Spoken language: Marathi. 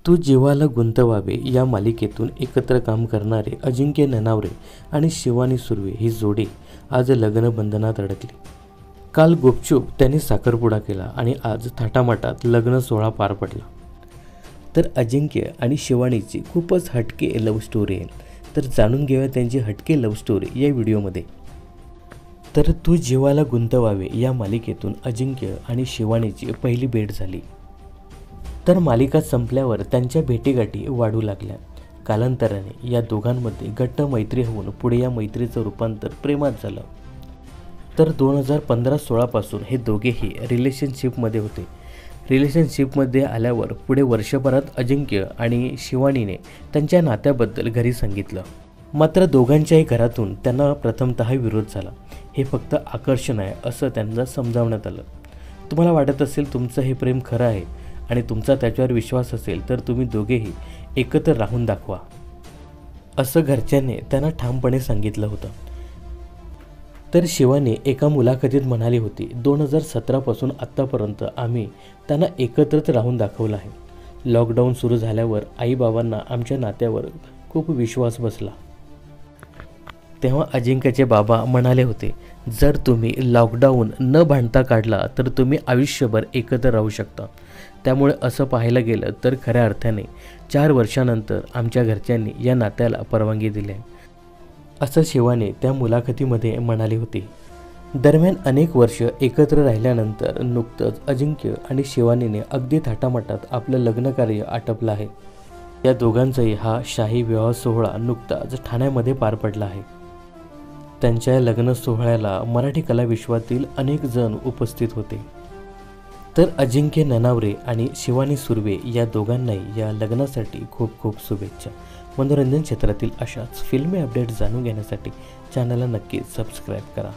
तू जीवाला गुंतवावे या मालिकेतून एकत्र काम करणारे अजिंक्य ननावरे आणि शिवानी सुर्वे ही जोडी आज लग्न बंधनात अडकली। काल गुपचूप त्यांनी साखरपुडा केला आणि आज थाटामाटात लग्न सोहळा पार पडला। तर अजिंक्य आणि शिवानीची खूपच हटके लव्ह स्टोरी आहे, तर जाणून घेऊया त्यांची हटके लव्ह स्टोरी या व्हिडिओमध्ये। तर तू जीवाला गुंतवावे या मालिकेतून अजिंक्य आणि शिवानीची पहिली भेट झाली। तर मालिका संपल्यावर त्यांच्या भेटीगाठी वाढू लागल्या। कालांतराने या दोघांमध्ये घट्ट मैत्री होऊन पुढे या मैत्रीचं रूपांतर प्रेमात झालं। तर 2015-16 पासून हे दोघेही रिलेशनशिपमध्ये होते। रिलेशनशिपमध्ये आल्यावर पुढे वर्षभरात अजिंक्य आणि शिवानीने त्यांच्या नात्याबद्दल घरी सांगितलं। मात्र दोघांच्याही घरातून त्यांना प्रथमतः विरोध झाला। हे फक्त आकर्षण आहे असं त्यांना समजावण्यात आलं। तुम्हाला वाटत असेल तुमचं हे प्रेम खरं आहे आणि तुमचा त्याच्यावर विश्वास असेल तर तुम्ही दोघेही एकत्र राहून दाखवा, असं घरच्यांनी त्यांना ठामपणे सांगितलं होतं। तर शिवानी एका मुलाखतीत म्हणाली होती, 2017 पासून आत्तापर्यंत आम्ही त्यांना एकत्रच राहून दाखवलं आहे। लॉकडाऊन सुरू झाल्यावर आईबाबांना आमच्या नात्यावर खूप विश्वास बसला। तेव्हा अजिंक्यचे बाबा म्हणाले होते, जर तुम्ही लॉकडाऊन न भांडता काढला तर तुम्ही आयुष्यभर एकत्र राहू शकता। त्यामुळे असं पाहायला गेलं तर खऱ्या अर्थाने 4 वर्षानंतर आमच्या घरच्यांनी या नात्याला परवानगी दिली आहे, असं शिवानी त्या मुलाखतीमध्ये म्हणाली होती। दरम्यान अनेक वर्ष एकत्र राहिल्यानंतर नुकतंच अजिंक्य आणि शिवानीने अगदी थाटामाटात आपलं लग्न कार्य आटपलं आहे। या दोघांचाही हा शाही विवाह सोहळा नुकताच ठाण्यामध्ये पार पडला आहे। त्यांच्या या लग्न सोहळ्याला मराठी कलाविश्वातील अनेक जण उपस्थित होते। तर अजिंक्य ननावरे आणि शिवानी सुर्वे या दोघांनाही या लग्नासाठी खूप खूप शुभेच्छा। मनोरंजन क्षेत्रातील अशाच फिल्मी अपडेट जाणून घेण्यासाठी चॅनलला नक्कीच सबस्क्राईब करा।